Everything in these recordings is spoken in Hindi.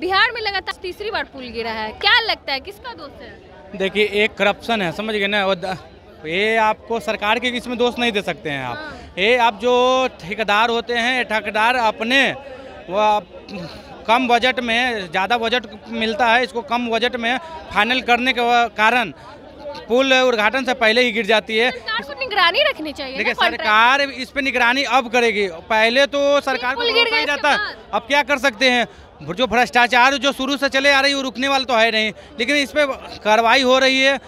बिहार में लगातार तीसरी बार पुल गिरा है, क्या लगता है किसका दोष है? देखिए, एक करप्शन है, समझ गए ना। ये आपको सरकार के इसमें दोष नहीं दे सकते हैं आप। ये आप जो ठेकेदार होते हैं, ठेकेदार अपने कम बजट में, ज़्यादा बजट मिलता है, इसको कम बजट में फाइनल करने के कारण पुल उद्घाटन से पहले ही गिर जाती है। सरकार को निगरानी रखनी चाहिए। देखिए, सरकार इस पे निगरानी अब करेगी, पहले तो सरकार को रोका ही जाता। अब क्या कर सकते हैं? जो भ्रष्टाचार जो शुरू से चले आ रही है वो रुकने वाला तो है नहीं, लेकिन इस पे कार्रवाई हो रही है,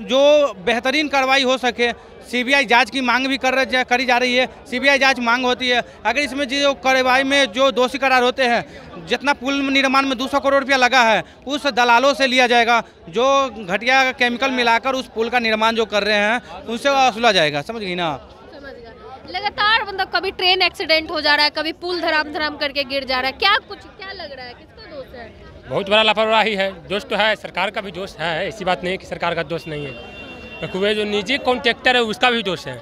जो बेहतरीन कार्रवाई हो सके। सीबीआई जांच की मांग भी करी जा रही है, सीबीआई जांच मांग होती है। अगर इसमें जो कार्रवाई में जो दोषी करार होते हैं, जितना पुल निर्माण में 200 करोड़ रुपया लगा है, उस दलालों से लिया जाएगा, जो घटिया केमिकल मिलाकर उस पुल का निर्माण जो कर रहे हैं उनसे वसूला जाएगा। समझ गई ना? लगातार मतलब कभी ट्रेन एक्सीडेंट हो जा रहा है, कभी पुल धड़ाम करके गिर जा रहा है, क्या लग रहा है किसका दोष है? बहुत बड़ा लापरवाही है। दोष तो है, सरकार का भी दोष है, ऐसी बात नहीं है कि सरकार का दोष नहीं है। वे जो निजी कॉन्ट्रैक्टर है उसका भी दोष है।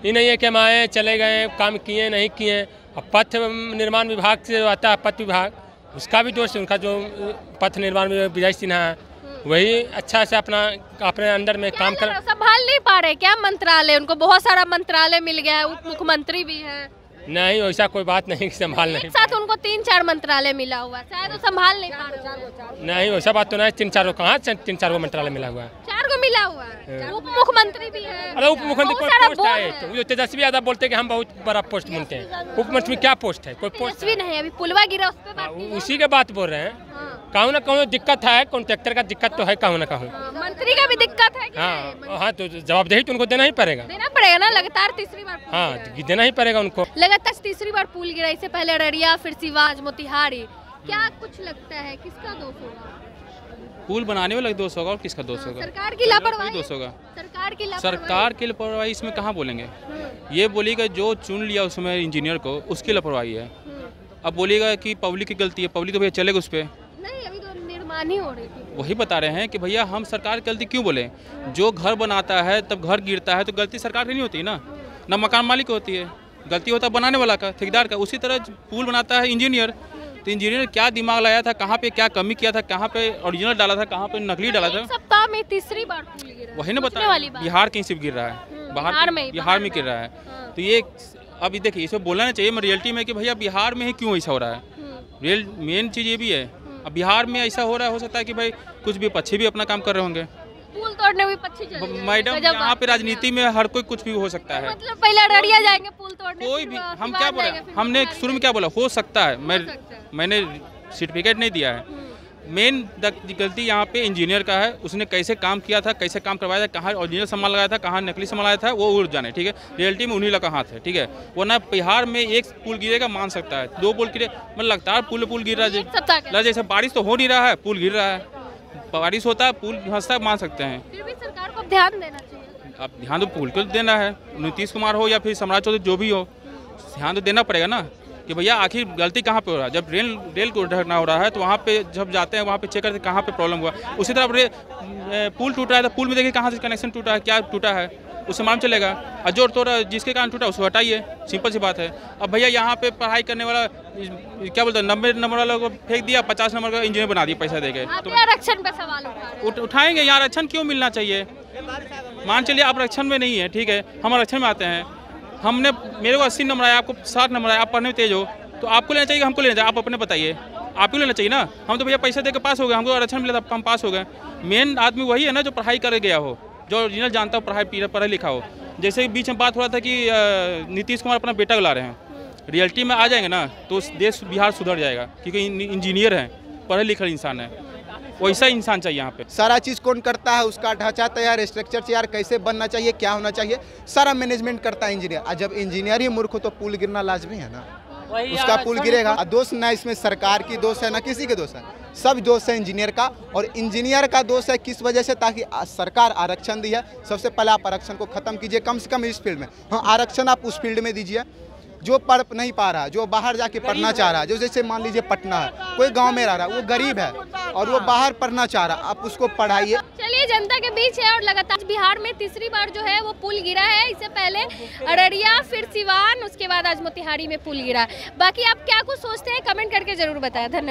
ये नहीं है कि हम आए चले गए, काम किए नहीं किए। अब पथ निर्माण विभाग से आता है, पथ विभाग, उसका भी दोष है। उनका जो पथ निर्माण में विजय सिन्हा है, वही अच्छा से अपने अंदर में काम कर संभाल नहीं पा रहे क्या मंत्रालय? उनको बहुत सारा मंत्रालय मिल गया है, उप मुख्यमंत्री भी है। नहीं, वैसा कोई बात नहीं कि संभाल नहीं। साथ उनको 3-4 मंत्रालय मिला हुआ, शायद वो संभाल नहीं पा रहे। नहीं, वैसा बात तो नहीं। 3-4 कहाँ 3-4 मंत्रालय मिला हुआ है? 4 को मिला हुआ है। उप मुख्यमंत्री भी है। अरे उप मुख्यमंत्री कोई पोस्ट है? जो तेजस्वी यादव बोलते हैं कि हम बहुत बड़ा पोस्ट मानते हैं। उप मुख्यमंत्री क्या पोस्ट है? कोई पोस्ट भी नहीं। अभी पुलवा गिरा, उस पे उसी के बात बोल रहे हैं। कहूँ ना कहूँ दिक्कत है, कॉन्ट्रैक्टर का दिक्कत तो है, कहूँ ना कहूँ। मंत्री का भी दिक्कत है। हाँ, तो जवाबदेही तो उनको देना ही पड़ेगा ना। लगातार तीसरी बार देना ही पड़ेगा उनको। लगातार तीसरी बार पुल गिरा, इससे पहले अररिया, फिर सिवान, मोतिहारी। क्या कुछ लगता है किसका दोष होगा? पुल बनाने वाला दोष होगा और किसका दोष होगा? सरकार की लापरवाही दोष होगा। सरकार की लापरवाही इसमें कहाँ बोलेंगे? ये बोलिएगा जो चुन लिया उसमें इंजीनियर को, उसकी लापरवाही है। अब बोलिएगा कि पब्लिक की गलती है, पब्लिक तो भैया चलेगा उस पर। नहीं, अभी तो निर्माण ही हो रही थी। वही बता रहे हैं कि भैया हम सरकार की गलती क्यों बोले? जो घर बनाता है तब घर गिरता है तो गलती सरकार की नहीं होती ना मकान मालिक होती है, गलती होता है बनाने वाला का, ठेकेदार का। उसी तरह पुल बनाता है इंजीनियर, तो इंजीनियर क्या दिमाग लगाया था, कहाँ पे क्या कमी किया था, कहाँ पे ओरिजिनल डाला था, कहाँ पे नकली डाला था। सप्ताह में तीसरी बार पुल गिरा, वही ना बता, बिहार कहीं सिर्फ गिर रहा है, बिहार में गिर रहा है। तो ये अभी देखिए, इसे बोलना नहीं चाहिए रियलिटी में कि भैया बिहार में ही क्यों ऐसा हो रहा है। मेन चीज़ ये भी है, अब बिहार में ऐसा हो रहा है, हो सकता है कि भाई कुछ विपक्षी भी अपना काम कर रहे होंगे। पुल तोड़ने में मैडम, यहाँ पे राजनीति में हर कोई कुछ भी हो सकता है। मतलब पहले अररिया जाएंगे पुल तोड़ने, कोई भी। हम क्या बोला, हमने शुरू में क्या बोला, हो सकता है। मैंने सर्टिफिकेट नहीं दिया है। मेन गलती यहाँ पे इंजीनियर का है, उसने कैसे काम किया था, कैसे काम करवाया था, कहाँ ओरिजिनल सामान लगाया था, कहाँ नकली सामान लगाया था, वो उड़ जाने। ठीक है, रियलिटी में उन्हीं लगा हाथ है। ठीक है, वरना बिहार में एक पुल गिरेगा मान सकता है, 2 पुल गिरे, मतलब लगातार पुल गिर रहा है। जैसे बारिश तो हो नहीं रहा है, पुल गिर रहा है। बारिश होता है, पुल धंसता, मान सकते हैं। फिर भी सरकार को ध्यान देना चाहिए। अब ध्यान तो पुल को देना है, नीतीश कुमार हो या फिर सम्राट चौधरी, जो भी हो, ध्यान तो देना पड़ेगा ना कि भैया आखिर गलती कहाँ पे हो रहा है। जब रेल को ढकना हो रहा है तो वहाँ पे जब जाते हैं वहाँ पे चेक करते हैं कहाँ पे प्रॉब्लम हुआ। उसी तरह पुल टूट रहा है तो पुल में देखिए कहाँ से कनेक्शन टूटा है, क्या टूटा है, उससे मालूम चलेगा। और जो तोड़ा जिसके कारण टूटा उसको हटाइए, सिंपल सी बात है। अब भैया यहाँ पे पढ़ाई करने वाला क्या बोलते हैं, 90 नंबर वाला को फेंक दिया, 50 नंबर का इंजीनियर बना दिया पैसा देके। तो आरक्षण पे सवाल उठाएंगे, यहाँ आरक्षण क्यों मिलना चाहिए? मान चलिए आप आरक्षण में नहीं है, ठीक है, हम आरक्षण में आते हैं, हमने मेरे को 80 नंबर आया, आपको 60 नंबर आया, आप पढ़ने में तेज हो, तो आपको लेना चाहिए, हमको लेना चाहिए? आप अपने बताइए, आप ही लेना चाहिए ना। हम तो भैया पैसा देकर पास हो गए, हमको आरक्षण मिला था, हम पास हो गए। मेन आदमी वही है ना जो पढ़ाई कर गया हो, जो ओरिजिनल जानता हो, पढ़ा लिखा हो। जैसे बीच में बात हो रहा था कि नीतीश कुमार अपना बेटा ला रहे हैं, रियलिटी में आ जाएंगे ना तो देश बिहार सुधर जाएगा, क्योंकि इंजीनियर हैं, पढ़े लिखे इंसान है, वैसा इंसान चाहिए यहाँ पे। सारा चीज़ कौन करता है, उसका ढांचा तैयार, स्ट्रक्चर तैयार, कैसे बनना चाहिए, क्या होना चाहिए, सारा मैनेजमेंट करता है इंजीनियर। और जब इंजीनियर ही मूर्ख हो तो पुल गिरना लाजमी है ना, उसका पुल गिरेगा। दोष ना इसमें सरकार की दोष है ना किसी के दोष है, सब दोष है इंजीनियर का। और इंजीनियर का दोष है किस वजह से, ताकि सरकार आरक्षण दी है, सबसे पहले आप आरक्षण को खत्म कीजिए, कम से कम इस फील्ड में। हाँ, आरक्षण आप उस फील्ड में दीजिए जो पढ़ नहीं पा रहा है, जो बाहर जाके पढ़ना चाह रहा है। जो जैसे मान लीजिए पटना है, कोई गांव में रह रहा है, वो गरीब है और वो बाहर पढ़ना चाह रहा है, आप उसको पढ़ाइए। चलिए, जनता के बीच है और लगातार बिहार में तीसरी बार जो है वो पुल गिरा है। इससे पहले अररिया, फिर सिवान, उसके बाद आज मोतिहारी में पुल गिरा। बाकी आप क्या कुछ सोचते हैं कमेंट करके जरूर बताएं। धन्यवाद।